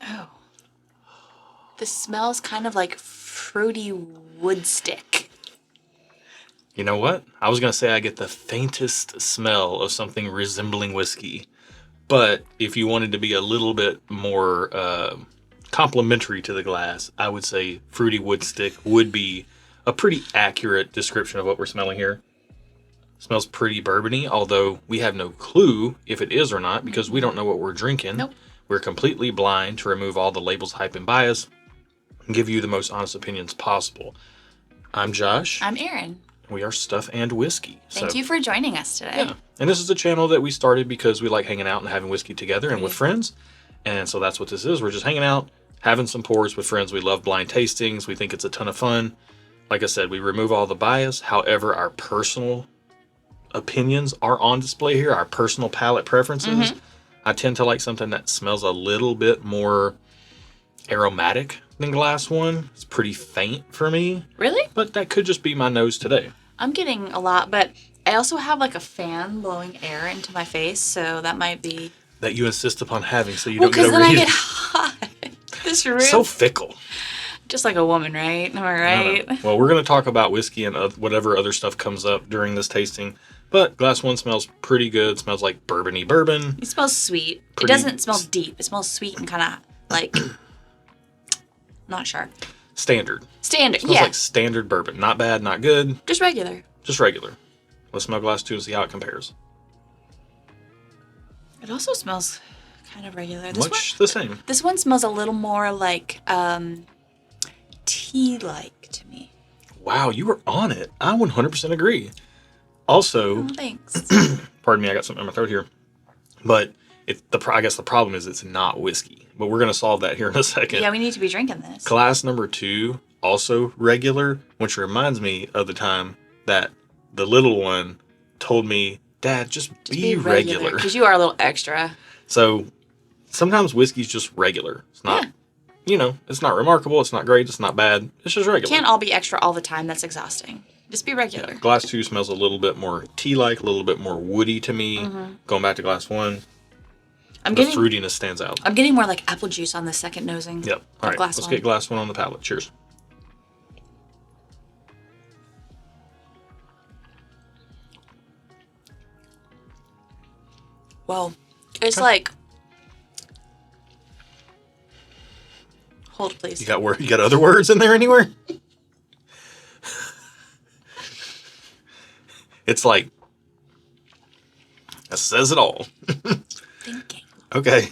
Oh. This smells kind of like fruity wood stick. You know what? I was going to say I get the faintest smell of something resembling whiskey. But if you wanted to be a little bit more complimentary to the glass, I would say fruity wood stick would be a pretty accurate description of what we're smelling here. Smells pretty bourbony, although we have no clue if it is or not because we don't know what we're drinking. Nope. We're completely blind to remove all the labels, hype, and bias and give you the most honest opinions possible. I'm Josh. I'm Erin. We are Stuff and Whiskey. Thank you for joining us today. Yeah. And this is a channel that we started because we like hanging out and having whiskey together and with friends. And so that's what this is. We're just hanging out, having some pours with friends. We love blind tastings. We think it's a ton of fun. Like I said, we remove all the bias. However, our personal opinions are on display here. Our personal palate preferences. I tend to like something that smells a little bit more aromatic than glass one. It's pretty faint for me. Really? But that could just be my nose today. I'm getting a lot, but I also have like a fan blowing air into my face, so that might be... That you insist upon having so you don't get because then I overheated. get hot. This room. So fickle. Just like a woman, right? Am I right? No. Well, we're going to talk about whiskey and whatever other stuff comes up during this tasting. But glass one smells pretty good. Smells like bourbon-y bourbon. It smells sweet. Pretty... It doesn't smell deep. It smells sweet and kind of like... not sharp. Standard. Standard, Smells yeah. like standard bourbon. Not bad, not good. Just regular. Just regular. Let's smell glass two and see how it compares. It also smells kind of regular. Much the same. This one smells a little more like tea-like to me. Wow, you were on it. I 100% agree. Also, Oh, thanks. pardon me, I got something in my throat here. But I guess the problem is it's not whiskey. But we're going to solve that here in a second. Yeah, we need to be drinking this. Glass number two, also regular, which reminds me of the time that the little one told me, Dad, just be regular. Because you are a little extra. So sometimes whiskey's just regular. It's not, it's not remarkable. It's not great. It's not bad. It's just regular. Can't all be extra all the time. That's exhausting. Just be regular. Yeah. Glass two smells a little bit more tea-like, a little bit more woody to me. Going back to glass one, the fruitiness stands out. I'm getting more like apple juice on the second nosing. Yep. All right, let's get glass one on the palate. Cheers. Well, it's like... Hold, please. You got other words in there anywhere? It's like... That says it all. Thinking. Okay.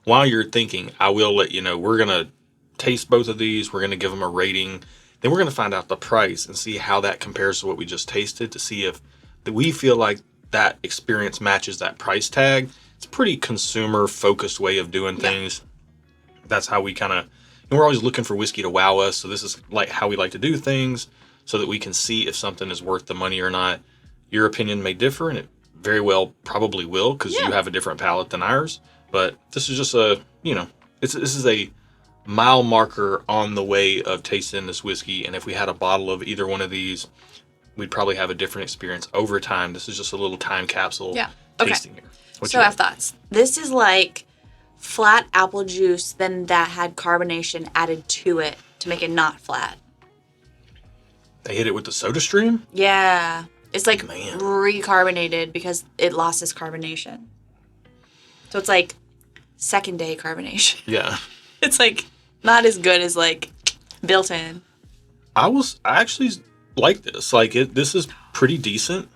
While you're thinking, I will let you know, we're going to taste both of these. We're going to give them a rating. Then we're going to find out the price and see how that compares to what we just tasted to see if we feel like that experience matches that price tag. It's a pretty consumer-focused way of doing things. That's how we kind of... we're always looking for whiskey to wow us, so this is like how we like to do things so that we can see if something is worth the money or not. Your opinion may differ, and it very well probably will because you have a different palate than ours. But this is just this is a mile marker on the way of tasting this whiskey. And if we had a bottle of either one of these, we'd probably have a different experience over time. This is just a little time capsule tasting here. So I have thoughts. This is like flat apple juice, then that had carbonation added to it to make it not flat. They hit it with the soda stream? Yeah. It's like recarbonated because it lost its carbonation. So it's like second day carbonation. Yeah. It's like not as good as like built in. I actually like this. Like this is pretty decent.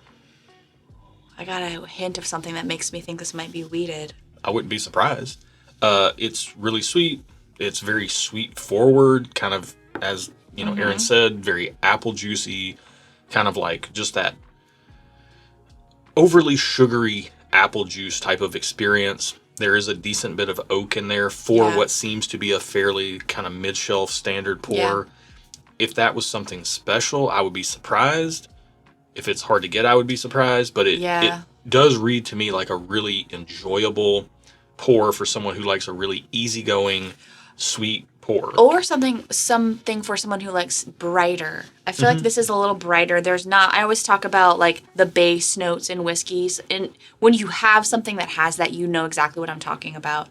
I got a hint of something that makes me think this might be wheated. I wouldn't be surprised. It's really sweet. It's very sweet forward, kind of as Erin said, very apple juicy, kind of like just that overly sugary apple juice type of experience. There is a decent bit of oak in there for what seems to be a fairly kind of mid-shelf standard pour. Yeah. If that was something special, I would be surprised. If it's hard to get, I would be surprised. But it does read to me like a really enjoyable pour for someone who likes a really easygoing, sweet pour. Or something for someone who likes brighter. I feel like this is a little brighter. I always talk about like the base notes in whiskeys. And when you have something that has that, you know exactly what I'm talking about.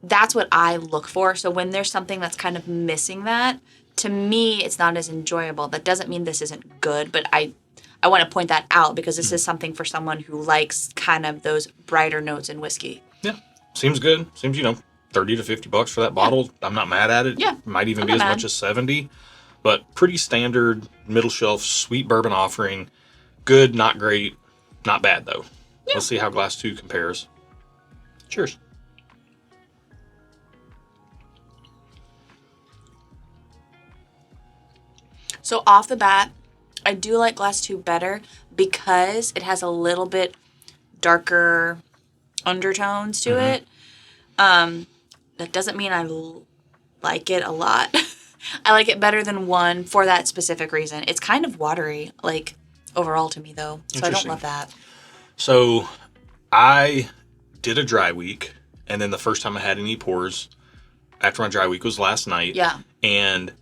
that's what I look for. So when there's something that's kind of missing that, to me, it's not as enjoyable. That doesn't mean this isn't good, but I want to point that out because this is something for someone who likes kind of those brighter notes in whiskey. Yeah. Seems good. Seems, $30 to $50 for that bottle. I'm not mad at it. Yeah. Might even be as much as $70. But pretty standard, middle shelf, sweet bourbon offering. Good, not great. Not bad, though. Yeah. Let's see how Glass 2 compares. Cheers. So off the bat, I do like Glass 2 better because it has a little bit darker undertones to it. That doesn't mean I like it a lot. I like it better than 1 for that specific reason. It's kind of watery, like, overall to me, though. So I don't love that. So I did a dry week, and then the first time I had any pours after my dry week was last night. Yeah. And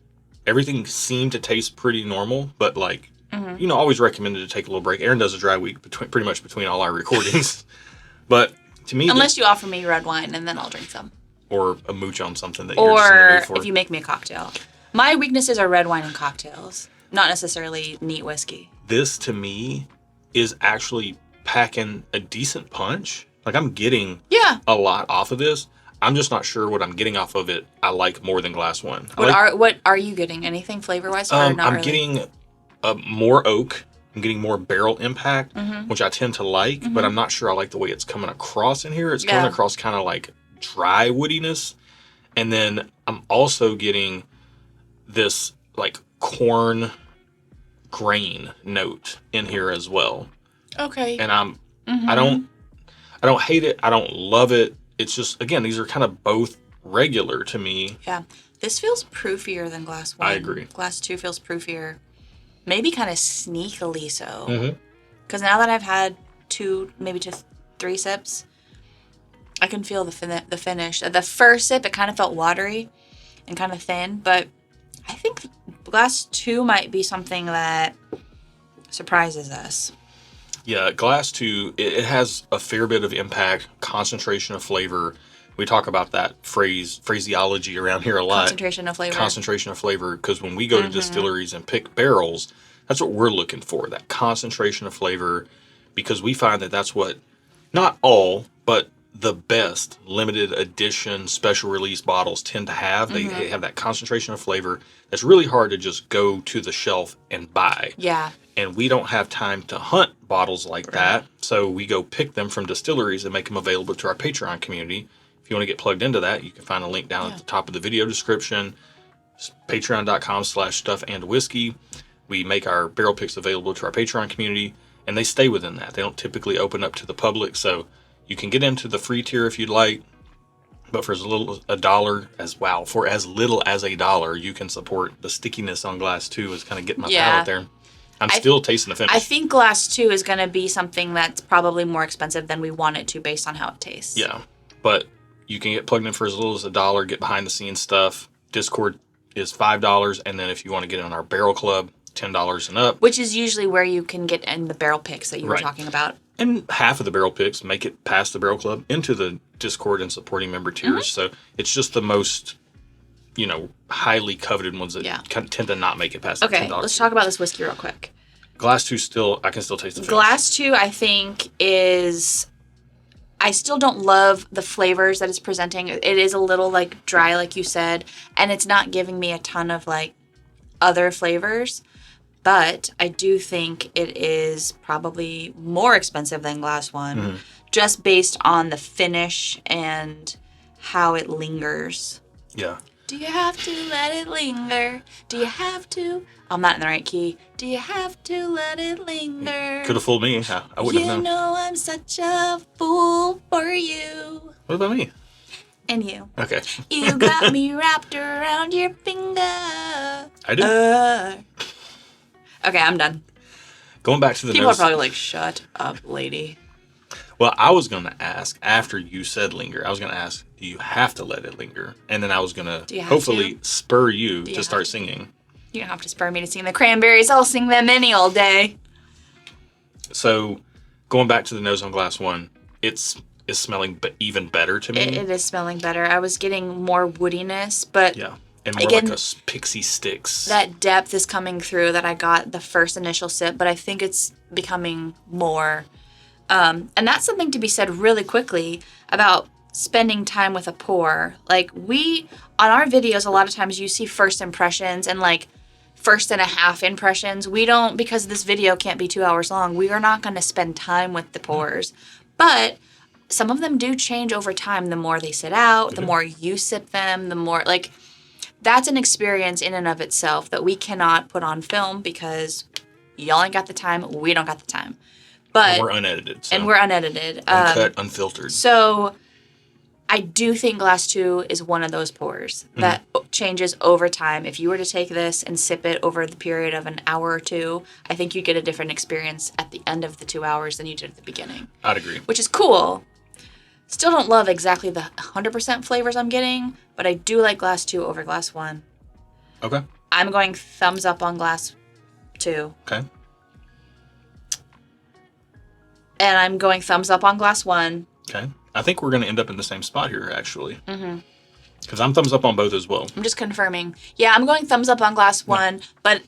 everything seemed to taste pretty normal, but always recommended to take a little break. Aaron does a dry week pretty much between all our recordings. But to me... Unless you offer me red wine, and then I'll drink some. Or a mooch on something that you're just in the mood for. Or if you make me a cocktail. My weaknesses are red wine and cocktails, not necessarily neat whiskey. This, to me, is actually packing a decent punch. Like, I'm getting a lot off of this. I'm just not sure what I'm getting off of it I like more than Glass 1. What are you getting? Anything flavor-wise? Or not I'm really? getting more oak. I'm getting more barrel impact, which I tend to like, but I'm not sure I like the way it's coming across in here. It's coming across kind of like dry woodiness. And then I'm also getting this like corn grain note in here as well. Okay. And I don't hate it. I don't love it. It's just, again, these are kind of both regular to me. Yeah. This feels proofier than Glass 1. I agree. Glass 2 feels proofier. Maybe kind of sneakily so. Because now that I've had 2, maybe 3 sips, I can feel the finish. The first sip, it kind of felt watery and kind of thin, but I think Glass 2 might be something that surprises us. Yeah, Glass 2, it has a fair bit of impact, concentration of flavor. We talk about that phraseology around here a lot. Concentration of flavor. Concentration of flavor, because when we go to distilleries and pick barrels, that's what we're looking for, that concentration of flavor, because we find that that's what, not all, but the best limited edition special release bottles tend to have. They have that concentration of flavor that's really hard to just go to the shelf and buy. Yeah. And we don't have time to hunt bottles like that. So we go pick them from distilleries and make them available to our Patreon community. If you want to get plugged into that, you can find a link down at the top of the video description. Patreon.com/stuffandwhiskey. We make our barrel picks available to our Patreon community, and they stay within that. They don't typically open up to the public, so you can get into the free tier if you'd like. But for as little as $1, for as little as $1, you can support the stickiness on Glass 2 is kind of getting my palate there. I'm still tasting the finish. I think Glass 2 is going to be something that's probably more expensive than we want it to based on how it tastes. Yeah, but you can get plugged in for as little as $1, get behind the scenes stuff. Discord is $5, and then if you want to get in our barrel club, $10 and up. Which is usually where you can get in the barrel picks that you were talking about. And half of the barrel picks make it past the barrel club into the Discord and supporting member tiers. So it's just the most, highly coveted ones that tend to not make it past the $10. Okay, let's talk about this whiskey real quick. Glass 2 I can still taste the finish. Glass 2, I think, I still don't love the flavors that it's presenting. It is a little, dry, like you said, and it's not giving me a ton of, other flavors. But I do think it is probably more expensive than Glass 1, just based on the finish and how it lingers. Yeah. Do you have to let it linger? Do you have to? I'm not in the right key. Do you have to let it linger? Could have fooled me. I wouldn't have known. You know I'm such a fool for you. What about me? And you. Okay. You got me wrapped around your finger. I do. Okay, I'm done. Going back to the People nose. are probably like, shut up, lady. Well, I was going to ask, after you said linger, I was going to ask, do you have to let it linger? And then I was going to hopefully spur you to start singing. You don't have to spur me to sing the Cranberries. I'll sing them any old day. So, going back to the nose on Glass 1, it's is smelling even better to me. It is smelling better. I was getting more woodiness, but Yeah. And more again, like a pixie sticks. that depth is coming through that I got the first initial sip, but I think it's becoming more. And that's something to be said really quickly about spending time with a pour. Like on our videos, a lot of times you see first impressions and like first and a half impressions. We don't, because this video can't be 2 hours long, we are not going to spend time with the pours. But some of them do change over time. The more they sit out, the more you sip them, the more like... That's an experience in and of itself that we cannot put on film because y'all ain't got the time. We don't got the time. But and we're unedited. And we're unedited. Uncut, unfiltered. So I do think Glass 2 is one of those pours that changes over time. If you were to take this and sip it over the period of an hour or two, I think you get a different experience at the end of the 2 hours than you did at the beginning. I'd agree. Which is cool. Still don't love exactly the 100% flavors I'm getting, but I do like Glass 2 over Glass 1. Okay. I'm going thumbs up on Glass 2. Okay. And I'm going thumbs up on Glass 1. Okay. I think we're going to end up in the same spot here, actually. Mm-hmm. Because I'm thumbs up on both as well. I'm just confirming. Yeah, I'm going thumbs up on Glass 1, but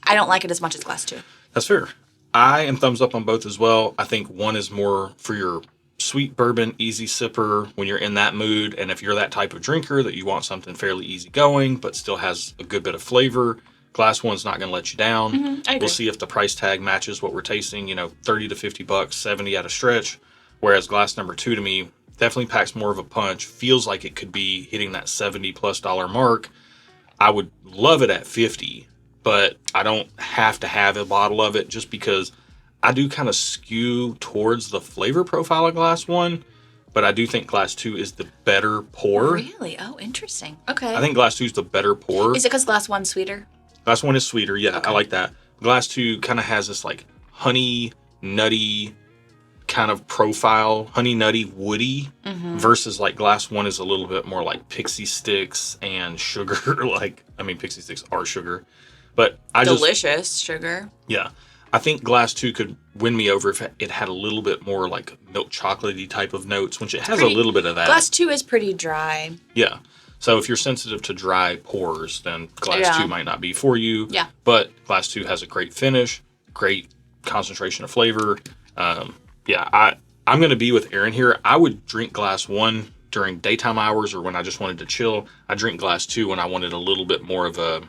I don't like it as much as Glass 2. That's fair. I am thumbs up on both as well. I think one is more for your sweet bourbon, easy sipper when you're in that mood. And if you're that type of drinker that you want something fairly easy going, but still has a good bit of flavor, Glass 1's not going to let you down. I agree. We'll see if the price tag matches what we're tasting, $30 to $50, 70 at a stretch. Whereas Glass number 2 to me definitely packs more of a punch. Feels like it could be hitting that $70+ mark. I would love it at 50, but I don't have to have a bottle of it just because I do kind of skew towards the flavor profile of Glass 1, but I do think Glass 2 is the better pour. Really? Oh, interesting. Okay. I think Glass 2 is the better pour. Is it because Glass 1's sweeter? Glass 1 is sweeter, yeah. Okay. I like that. Glass 2 kind of has this like honey, nutty kind of profile, honey, nutty, woody, versus like Glass 1 is a little bit more like pixie sticks and sugar. Pixie sticks are sugar, but Delicious sugar. Yeah. I think Glass 2 could win me over if it had a little bit more like milk chocolatey type of notes, which it has a little bit of that. Glass 2 is pretty dry. Yeah. So if you're sensitive to dry pours, then Glass 2 might not be for you. Yeah. But Glass 2 has a great finish, great concentration of flavor. I'm going to be with Aaron here. I would drink Glass 1 during daytime hours or when I just wanted to chill. I drink Glass 2 when I wanted a little bit more of a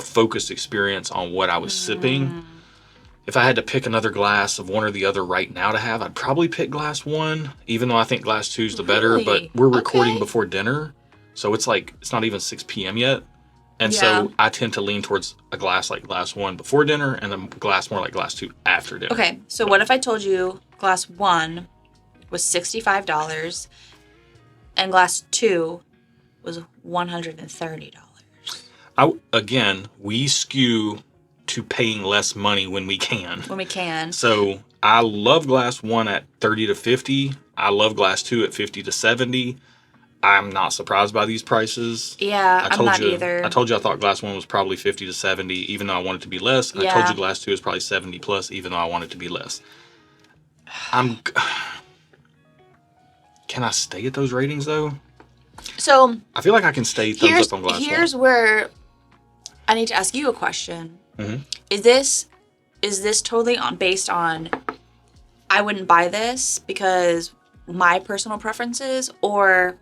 focused experience on what I was sipping. If I had to pick another glass of one or the other right now to have, I'd probably pick Glass 1, even though I think Glass 2 is the better. But we're recording before dinner, so it's not even 6 p.m. yet. And so I tend to lean towards a glass like Glass 1 before dinner and a glass more like Glass 2 after dinner. Okay, so what if I told you Glass 1 was $65 and Glass 2 was $130? Again, we skew to paying less money when we can. When we can. So I love Glass 1 at 30 to 50. I love Glass 2 at 50 to 70. I'm not surprised by these prices. Yeah, I'm not either. I told you I thought Glass 1 was probably 50 to 70, even though I wanted it to be less. And I told you Glass 2 is probably 70 plus, even though I want it to be less. Can I stay at those ratings, though? So I feel like I can stay thumbs up on Glass 1. Here's where I need to ask you a question. Mm-hmm. Is this totally based on I wouldn't buy this because my personal preferences, or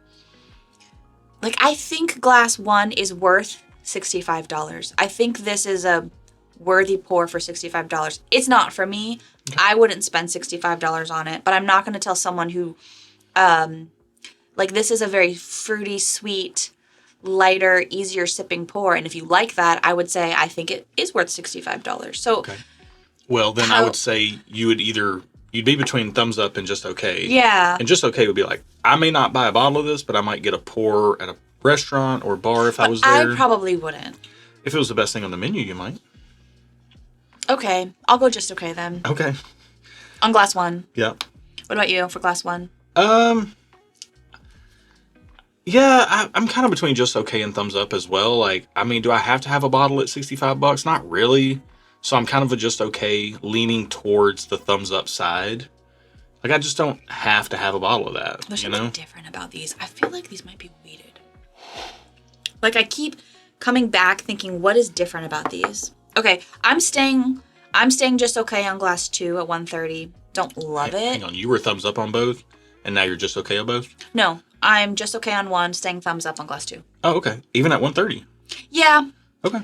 like I think Glass 1 is worth $65. I think this is a worthy pour for $65. It's not for me. Okay. I wouldn't spend $65 on it, but I'm not going to tell someone who this is a very fruity, sweet, lighter, easier sipping pour, and if you like that, I would say I think it is worth $65. So, okay. Well, then I would say you'd be between thumbs up and just okay. Yeah. And just okay would be like, I may not buy a bottle of this, but I might get a pour at a restaurant or bar if I was there. I probably wouldn't. If it was the best thing on the menu, you might. Okay, I'll go just okay then. Okay. On Glass 1. Yeah. What about you for Glass 1? Yeah, I'm kind of between just okay and thumbs up as well. Like, I mean, do I have to have a bottle at $65? Not really. So I'm kind of a just okay, leaning towards the thumbs up side. Like, I just don't have to have a bottle of that, There's you something know? different about these. I feel like these might be weeded. Like, I keep coming back thinking, what is different about these? Okay, I'm staying just okay on glass 2 at 130. Don't love it. Hang on, you were thumbs up on both, and now you're just okay on both? No, I'm just okay on 1, staying thumbs up on glass 2. Oh, okay. Even at 130? Yeah. Okay.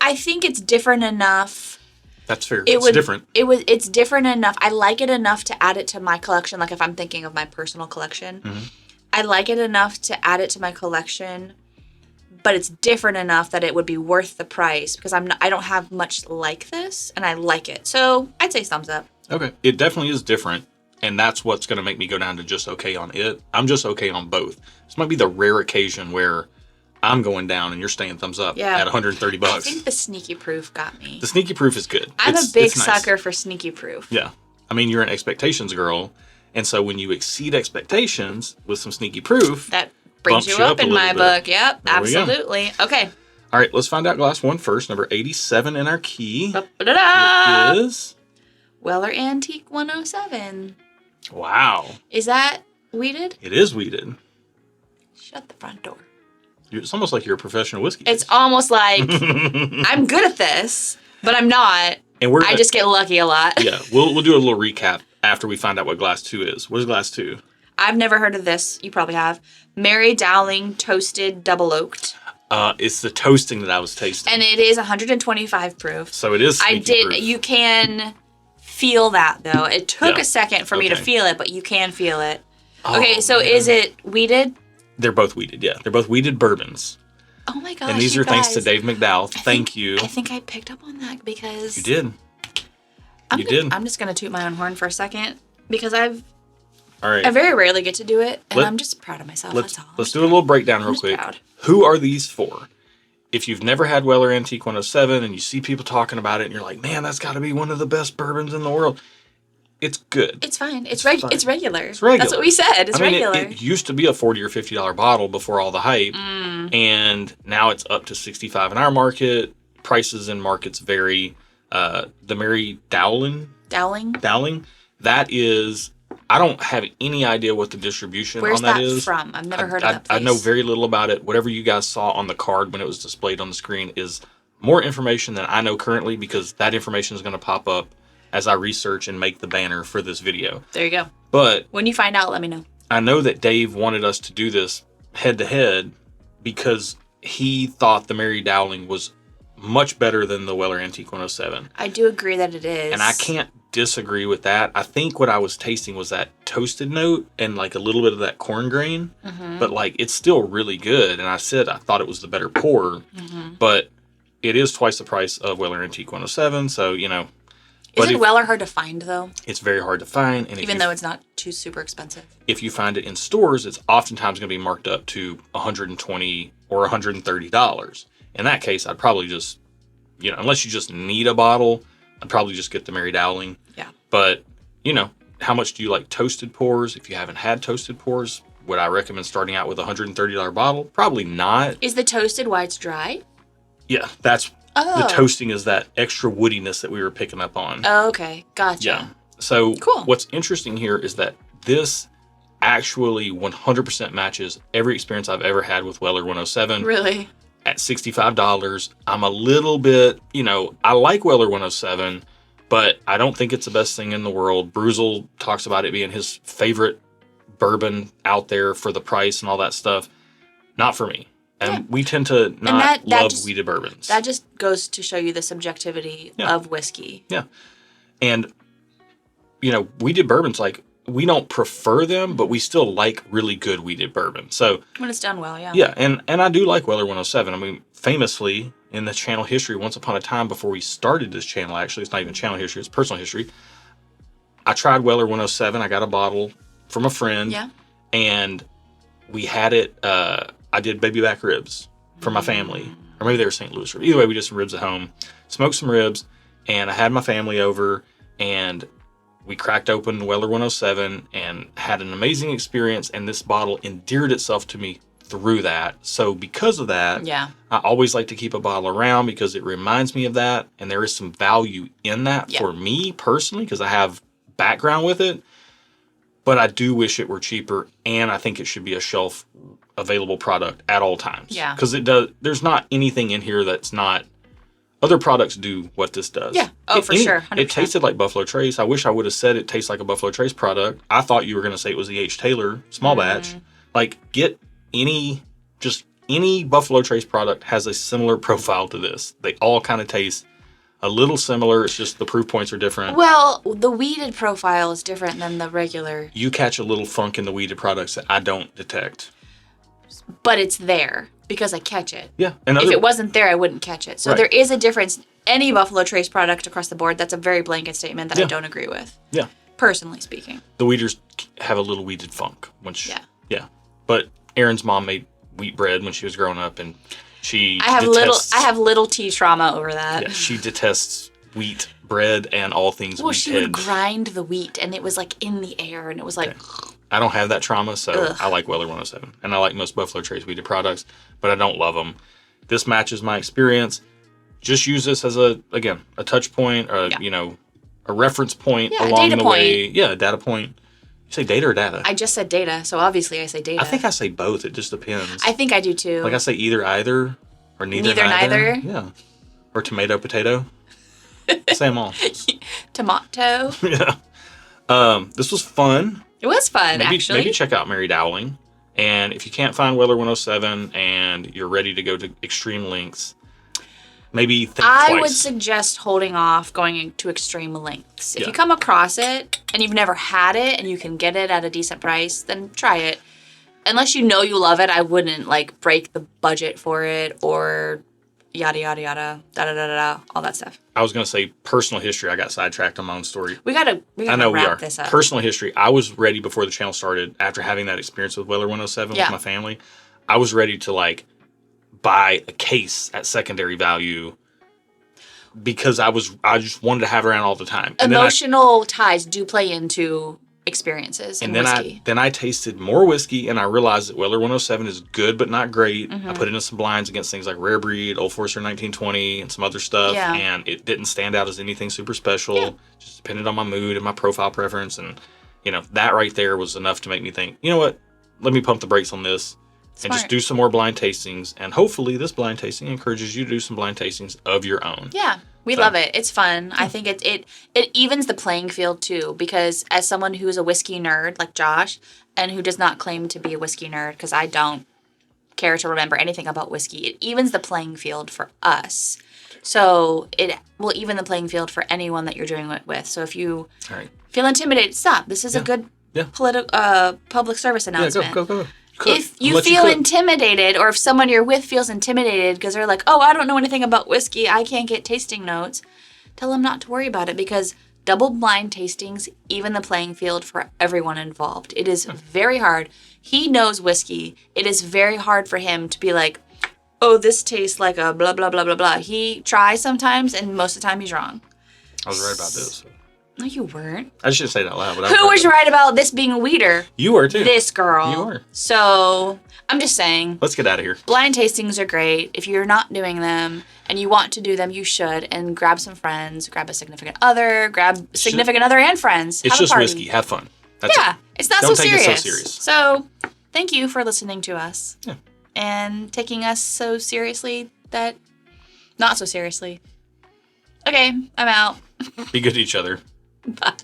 I think it's different enough. That's fair. It's different. It's different enough. I like it enough to add it to my collection. Like, if I'm thinking of my personal collection, I like it enough to add it to my collection, but it's different enough that it would be worth the price because I don't have much like this, and I like it. So I'd say thumbs up. Okay. It definitely is different, and that's what's going to make me go down to just okay on it. I'm just okay on both. This might be the rare occasion where I'm going down and you're staying thumbs up at $130. I think the sneaky proof got me. The sneaky proof is good. I'm a big nice. sucker for sneaky proof. Yeah. I mean, you're an expectations girl. And so when you exceed expectations with some sneaky proof, that brings you up in my book. Yep, absolutely. Okay. All right, let's find out glass 1 first. Number 87 in our key is Weller Antique 107. Wow. Is that weeded? It is weeded. Shut the front door. It's almost like you're a professional whiskey It's taster. almost like I'm good at this, but I'm not. And I just get lucky a lot. Yeah, we'll do a little recap after we find out what glass 2 is. What is glass 2? I've never heard of this. You probably have. Mary Dowling Toasted Double Oaked. It's the toasting that I was tasting. And it is 125 proof. So it is sneaky proof. You can feel that, though. It took a second for me to feel it, but you can feel it. Oh, okay, so is it weeded? They're both weeded, yeah. They're both weeded bourbons. Oh my gosh, and these are thanks to Dave McDowell. Thank you. I think I picked up on that because... You did. I'm just going to toot my own horn for a second because I right. very rarely get to do it, and I'm just proud of myself, that's all. Let's do a little breakdown real quick. Proud. Who are these for? If you've never had Weller Antique 107 and you see people talking about it and you're like, man, that's got to be one of the best bourbons in the world. It's good. It's fine. It's fine. It's regular. It's regular. That's what we said. It's regular. It used to be a $40 or $50 bottle before all the hype, and now it's up to $65 in our market. Prices in markets vary. The Mary Dowling, that is, I don't have any idea what the distribution on that is. Where's that from? I've never heard of that place. I know very little about it. Whatever you guys saw on the card when it was displayed on the screen is more information than I know currently, because that information is going to pop up as I research and make the banner for this video. There you go. But when you find out, let me know. I know that Dave wanted us to do this head-to-head because he thought the Mary Dowling was much better than the Weller Antique 107. I do agree that it is. And I can't disagree with that. I think what I was tasting was that toasted note and like a little bit of that corn grain. But like, it's still really good. And I said I thought it was the better pour. But it is twice the price of Weller Antique 107. So, you know. Isn't Weller hard to find, though? It's very hard to find. And even though it's not too super expensive. If you find it in stores, it's oftentimes going to be marked up to $120 or $130. In that case, I'd probably just, you know, unless you just need a bottle, I'd probably just get the Mary Dowling. Yeah. But, you know, how much do you like toasted pours? If you haven't had toasted pours, would I recommend starting out with a $130 bottle? Probably not. Is the toasted why it's dry? Yeah, that's... The toasting is that extra woodiness that we were picking up on. Oh, okay. Gotcha. Yeah. So cool. What's interesting here is that this actually 100% matches every experience I've ever had with Weller 107. Really? At $65, I'm a little bit, you know, I like Weller 107, but I don't think it's the best thing in the world. Bruzel talks about it being his favorite bourbon out there for the price and all that stuff. Not for me. And we tend to not love weeded bourbons. That just goes to show you the subjectivity of whiskey. Yeah. And, you know, weeded bourbons, like, we don't prefer them, but we still like really good weeded bourbon. So when it's done well, yeah. Yeah, and I do like Weller 107. I mean, famously, in the channel history, once upon a time, before we started this channel, actually, it's not even channel history, it's personal history, I tried Weller 107. I got a bottle from a friend. Yeah. And we had it... I did baby back ribs for my family, or maybe they were St. Louis ribs. Either way, we did some ribs at home, smoked some ribs, and I had my family over, and we cracked open Weller 107 and had an amazing experience, and this bottle endeared itself to me through that. So because of that, I always like to keep a bottle around because it reminds me of that, and there is some value in that for me personally, because I have background with it, but I do wish it were cheaper, and I think it should be a shelf available product at all times. Yeah. Because there's not anything in here that's not, other products do what this does. Yeah. Oh, for sure. 100%. It tasted like Buffalo Trace. I wish I would have said it tastes like a Buffalo Trace product. I thought you were going to say it was the H. Taylor small batch. Like, get any Buffalo Trace product has a similar profile to this. They all kind of taste a little similar. It's just the proof points are different. Well, the weeded profile is different than the regular. You catch a little funk in the weeded products that I don't detect. But it's there because I catch it. Yeah. And if it wasn't there, I wouldn't catch it. So Right. there is a difference. Any Buffalo Trace product across the board, that's a very blanket statement that I don't agree with. Yeah. Personally speaking. The weeders have a little weeded funk. Which, yeah. But Erin's mom made wheat bread when she was growing up, and I have little T trauma over that. Yeah, she detests wheat bread and all things wheat. Well, she would grind the wheat, and it was like in the air, and it was like. Okay. I don't have that trauma, so I like Weller 107, and I like most Buffalo Trace weeded products, but I don't love them. This matches my experience. Just use this as a touch point, a reference point along the way. Yeah, a data point. You say data or data? I just said data, so obviously I say data. I think I say both. It just depends. I think I do too. Like I say either, or neither. Yeah. Or tomato, potato. Say them all. Tomato. Yeah. This was fun. It was fun, actually. Maybe check out Mary Dowling. And if you can't find Weller 107 and you're ready to go to extreme lengths, maybe think twice. I would suggest holding off going to extreme lengths. If you come across it and you've never had it and you can get it at a decent price, then try it. Unless you know you love it, I wouldn't break the budget for it or yada yada yada all that stuff. I was going to say personal history. I got sidetracked on my own story. We gotta wrap this up. Personal history. I was ready before the channel started. After having that experience with Weller 107 with my family, I was ready to buy a case at secondary value because I just wanted to have it around all the time. And emotional ties do play into experiences and whiskey. Then I tasted more whiskey and I realized that Weller 107 is good but not great. Mm-hmm. I put it in some blinds against things like Rare Breed, Old Forester 1920, and some other stuff, and it didn't stand out as anything super special. Just depended on my mood and my profile preference, and that right there was enough to make me think, you know what, let me pump the brakes on this. Smart. And just do some more blind tastings, and hopefully this blind tasting encourages you to do some blind tastings of your own. Yeah. We love it. It's fun. I think it evens the playing field too, because as someone who is a whiskey nerd like Josh and who does not claim to be a whiskey nerd, because I don't care to remember anything about whiskey, it evens the playing field for us. So it will even the playing field for anyone that you're doing it with. So if you feel intimidated, stop. This is a good public service announcement. Yeah, go. If you feel intimidated, or if someone you're with feels intimidated because they're like, oh, I don't know anything about whiskey, I can't get tasting notes, tell them not to worry about it, because double blind tastings even the playing field for everyone involved. It is very hard. He knows whiskey. It is very hard for him to be like, oh, this tastes like a blah, blah, blah, blah, blah. He tries sometimes, and most of the time he's wrong. I was right about this. No, you weren't. I shouldn't say that out loud. But Who was right about this being a weeder? You were too. This girl. You were. So I'm just saying. Let's get out of here. Blind tastings are great. If you're not doing them and you want to do them, you should. And grab some friends. Grab a significant other. Grab a significant other and friends. It's just whiskey. Have fun. That's it. It's not Don't so take serious. it so serious. So thank you for listening to us. Yeah. And taking us so seriously that not so seriously. Okay, I'm out. Be good to each other. Bye.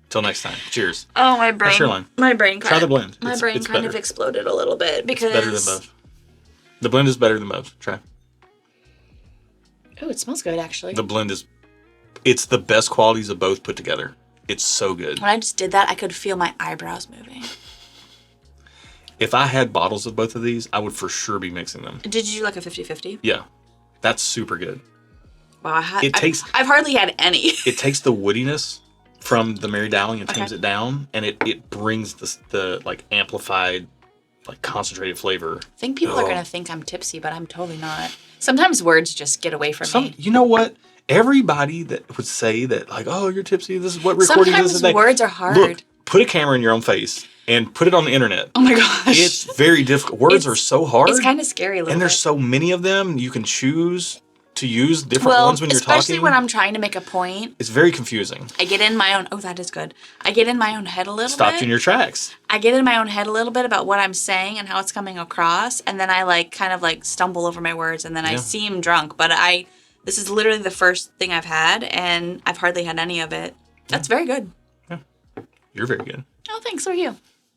Till next time. Cheers. Oh, my brain. That's your line. My brain Try the blend. My brain it's kind better. of exploded a little bit because It's better than both. The blend is better than both. Try. Oh, it smells good actually. The blend is, it's the best qualities of both put together. It's so good. When I just did that, I could feel my eyebrows moving. If I had bottles of both of these, I would for sure be mixing them. Did you do like a 50-50? Yeah. That's super good. Wow, I've hardly had any. It takes the woodiness from the Mary Dowling and tames it down, and it brings the like amplified, like concentrated flavor. I think people are gonna think I'm tipsy, but I'm totally not. Sometimes words just get away from me. You know what? Everybody that would say that, like, oh, you're tipsy, this is what recording is. Sometimes words are hard. Look, put a camera in your own face and put it on the internet. Oh my gosh. It's very difficult. Words are so hard. It's kind of scary a little and there's bit. so many of them. You can choose to use different ones when you're talking. Especially when I'm trying to make a point. It's very confusing. I get in my own... Oh, that is good. I get in my own head a little bit. Stopped you in your tracks. I get in my own head a little bit about what I'm saying and how it's coming across. And then I like kind of like stumble over my words and then I seem drunk. But this is literally the first thing I've had and I've hardly had any of it. That's very good. Yeah. You're very good. Oh, thanks. So are you.